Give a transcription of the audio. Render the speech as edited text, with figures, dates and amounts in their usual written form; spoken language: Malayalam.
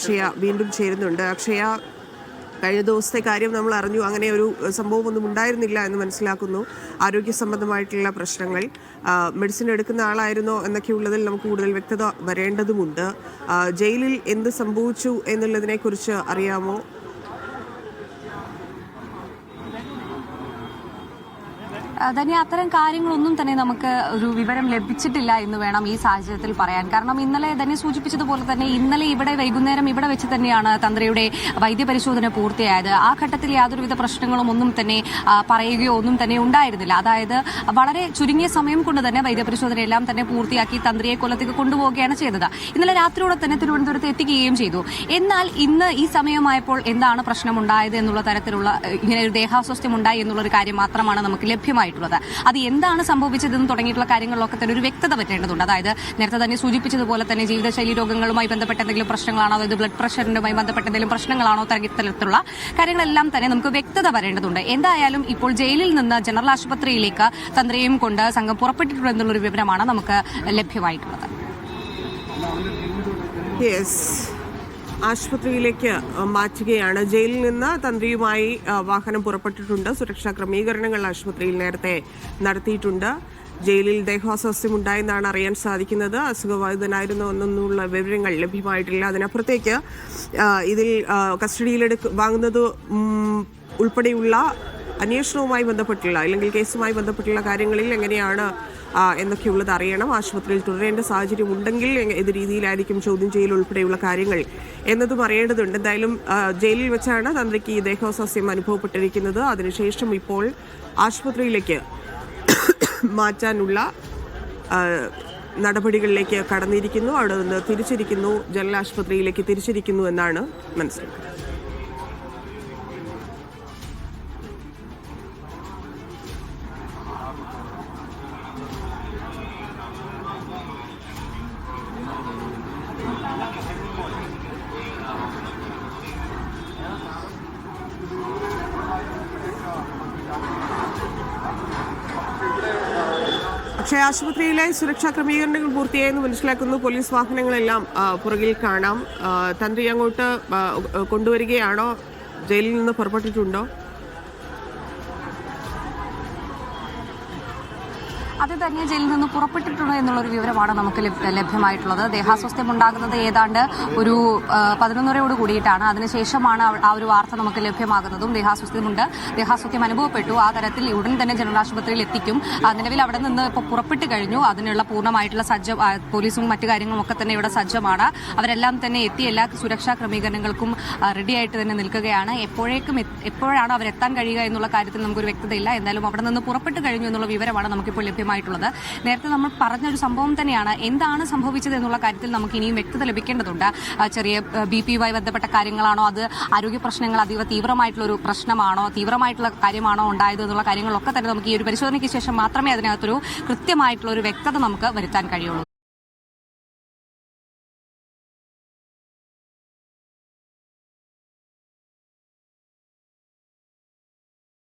അക്ഷയ വീണ്ടും ചേരുന്നുണ്ട്. അക്ഷയ, കഴിഞ്ഞ ദിവസത്തെ കാര്യം നമ്മൾ അറിഞ്ഞു. അങ്ങനെ ഒരു സംഭവമൊന്നും ഉണ്ടായിരുന്നില്ല എന്ന് മനസ്സിലാക്കുന്നു. ആരോഗ്യ സംബന്ധമായിട്ടുള്ള പ്രശ്നങ്ങൾ മെഡിസിൻ എടുക്കുന്ന ആളായിരുന്നോ എന്നൊക്കെയുള്ളതിൽ നമുക്ക് കൂടുതൽ വ്യക്തത വരേണ്ടതുമുണ്ട്. ജയിലിൽ എന്ത് സംഭവിച്ചു എന്നുള്ളതിനെക്കുറിച്ച് അറിയാമോ? ധന്യ, അത്തരം കാര്യങ്ങളൊന്നും തന്നെ നമുക്ക് ഒരു വിവരം ലഭിച്ചിട്ടില്ല എന്ന് വേണം ഈ സാഹചര്യത്തിൽ പറയാൻ. കാരണം ഇന്നലെ ധന്യ സൂചിപ്പിച്ചതുപോലെ തന്നെ ഇന്നലെ വൈകുന്നേരം ഇവിടെ വെച്ച് തന്നെയാണ് തന്ത്രിയുടെ വൈദ്യപരിശോധന പൂർത്തിയായത്. ആ ഘട്ടത്തിൽ യാതൊരുവിധ പ്രശ്നങ്ങളും ഒന്നും തന്നെ പറയുകയോ ഒന്നും തന്നെ ഉണ്ടായിരുന്നില്ല. അതായത് വളരെ ചുരുങ്ങിയ സമയം കൊണ്ട് തന്നെ വൈദ്യപരിശോധനയെല്ലാം തന്നെ പൂർത്തിയാക്കി തന്ത്രിയെ കൊല്ലത്തേക്ക് കൊണ്ടുപോവുകയാണ് ചെയ്തത്. ഇന്നലെ രാത്രിയോടെ തന്നെ തിരുവനന്തപുരത്ത് എത്തിക്കുകയും ചെയ്തു. എന്നാൽ ഇന്ന് ഈ സമയമായപ്പോൾ എന്താണ് പ്രശ്നമുണ്ടായത് എന്നുള്ള തരത്തിലുള്ള ഇങ്ങനെ ഒരു ദേഹാസ്വാസ്ഥ്യം ഉണ്ടായി എന്നുള്ളൊരു കാര്യം മാത്രമാണ് നമുക്ക് ലഭ്യമായി. അത് എന്താണ് സംഭവിച്ചതെന്ന് തുടങ്ങിയിട്ടുള്ള കാര്യങ്ങളിലൊക്കെ തന്നെ ഒരു വ്യക്തത പറ്റേണ്ടതുണ്ട്. അതായത് നേരത്തെ തന്നെ സൂചിപ്പിച്ചതുപോലെ തന്നെ ജീവിതശൈലി രോഗങ്ങളുമായി ബന്ധപ്പെട്ട എന്തെങ്കിലും പ്രശ്നങ്ങളാണോ, അതായത് ബ്ലഡ് പ്രഷറിനുമായി ബന്ധപ്പെട്ട എന്തെങ്കിലും പ്രശ്നങ്ങളാണോ, തരത്തിലുള്ള കാര്യങ്ങളെല്ലാം തന്നെ നമുക്ക് വ്യക്തത വരേണ്ടതുണ്ട്. എന്തായാലും ഇപ്പോൾ ജയിലിൽ നിന്ന് ജനറൽ ആശുപത്രിയിലേക്ക് തന്ത്രിയെയും കൊണ്ട് സംഘം പുറപ്പെട്ടിട്ടുണ്ട് എന്നുള്ളൊരു വിവരമാണ് നമുക്ക് ലഭ്യമായിട്ടുള്ളത്. ആശുപത്രിയിലേക്ക് മാറ്റുകയാണ്. ജയിലിൽ നിന്ന് തന്ത്രിയുമായി വാഹനം പുറപ്പെട്ടിട്ടുണ്ട്. സുരക്ഷാ ക്രമീകരണങ്ങൾ ആശുപത്രിയിൽ നേരത്തെ നടത്തിയിട്ടുണ്ട്. ജയിലിൽ ദേഹാസ്വാസ്ഥ്യം ഉണ്ടായെന്നാണ് അറിയാൻ സാധിക്കുന്നത്. അസുഖബാധിതനായിരുന്നു എന്നുള്ള വിവരങ്ങൾ ലഭ്യമായിട്ടില്ല. അതിനപ്പുറത്തേക്ക് ഇതിൽ വാങ്ങുന്നത് ഉൾപ്പെടെയുള്ള അന്വേഷണവുമായി ബന്ധപ്പെട്ടുള്ള അല്ലെങ്കിൽ കേസുമായി ബന്ധപ്പെട്ടുള്ള കാര്യങ്ങളിൽ എങ്ങനെയാണ് എന്നൊക്കെയുള്ളത് അറിയണം. ആശുപത്രിയിൽ തുടരേണ്ട സാഹചര്യം ഉണ്ടെങ്കിൽ ഏത് രീതിയിലായിരിക്കും ചോദ്യം ചെയ്യൽ ഉൾപ്പെടെയുള്ള കാര്യങ്ങൾ എന്നതും അറിയേണ്ടതുണ്ട്. എന്തായാലും ജയിലിൽ വെച്ചാണ് തന്ത്രിക്ക് ഈ ദേഹാസ്വാസ്ഥ്യം അനുഭവപ്പെട്ടിരിക്കുന്നത്. അതിനുശേഷം ഇപ്പോൾ ആശുപത്രിയിലേക്ക് മാറ്റാനുള്ള നടപടികളിലേക്ക് കടന്നിരിക്കുന്നു. അവിടെ നിന്ന് തിരിച്ചിരിക്കുന്നു, ജനറൽ ആശുപത്രിയിലേക്ക് തിരിച്ചിരിക്കുന്നു എന്നാണ് മനസ്സിലാക്കുന്നത്. പക്ഷേ ആശുപത്രിയിലെ സുരക്ഷാ ക്രമീകരണങ്ങൾ പൂർത്തിയായെന്ന് മനസ്സിലാക്കുന്നു. പോലീസ് വാഹനങ്ങളെല്ലാം പുറകിൽ കാണാം. തന്ത്രി അങ്ങോട്ട് കൊണ്ടുവരികയാണോ? ജയിലിൽ നിന്ന് പുറപ്പെട്ടിട്ടുണ്ടോ? അത് തന്നെ ജയിലിൽ നിന്ന് പുറപ്പെട്ടിട്ടുണ്ടോ എന്നുള്ളൊരു വിവരമാണ് നമുക്ക് ലഭ്യമായിട്ടുള്ളത്. ദേഹാസ്വാസ്ഥ്യം ഉണ്ടാകുന്നത് ഏതാണ്ട് ഒരു 11:30 കൂടിയിട്ടാണ്. അതിനുശേഷമാണ് ആ ഒരു വാർത്ത നമുക്ക് ലഭ്യമാകുന്നതും. ദേഹാസ്വാസ്ഥ്യം അനുഭവപ്പെട്ടു. ആ തരത്തിൽ ഉടൻ തന്നെ ജനറൽ ആശുപത്രിയിൽ എത്തിക്കും. നിലവിൽ അവിടെ നിന്ന് ഇപ്പോൾ പുറപ്പെട്ട് കഴിഞ്ഞു. അതിനുള്ള പൂർണ്ണമായിട്ടുള്ള പോലീസും മറ്റു കാര്യങ്ങളും ഒക്കെ തന്നെ ഇവിടെ സജ്ജമാണ്. അവരെല്ലാം തന്നെ എത്തി എല്ലാ സുരക്ഷാ ക്രമീകരണങ്ങൾക്കും റെഡിയായിട്ട് തന്നെ നിൽക്കുകയാണ്. എപ്പോഴാണ് അവരെത്താൻ കഴിയുക എന്നുള്ള കാര്യത്തിൽ നമുക്കൊരു വ്യക്തതയില്ല. എന്തായാലും അവിടെ നിന്ന് പുറപ്പെട്ട് കഴിഞ്ഞു എന്നുള്ള വിവരമാണ് നമുക്കിപ്പോൾ ലഭ്യമായിട്ടുള്ളത്. നേരത്തെ നമ്മൾ പറഞ്ഞൊരു സംഭവം തന്നെയാണ്. എന്താണ് സംഭവിച്ചത് എന്നുള്ള കാര്യത്തിൽ നമുക്ക് ഇനിയും വ്യക്തത ലഭിക്കേണ്ടതുണ്ട്. ചെറിയ BP-യുമായി ബന്ധപ്പെട്ട കാര്യങ്ങളാണോ, അത് ആരോഗ്യ പ്രശ്നങ്ങൾ അതീവ തീവ്രമായിട്ടുള്ള ഒരു പ്രശ്നമാണോ, തീവ്രമായിട്ടുള്ള കാര്യമാണോ ഉണ്ടായത് എന്നുള്ള കാര്യങ്ങളൊക്കെ തന്നെ നമുക്ക് ഈ ഒരു പരിശോധനയ്ക്ക് ശേഷം മാത്രമേ അതിനകത്തൊരു കൃത്യമായിട്ടുള്ള ഒരു വ്യക്തത നമുക്ക് വരുത്താൻ കഴിയുള്ളൂ.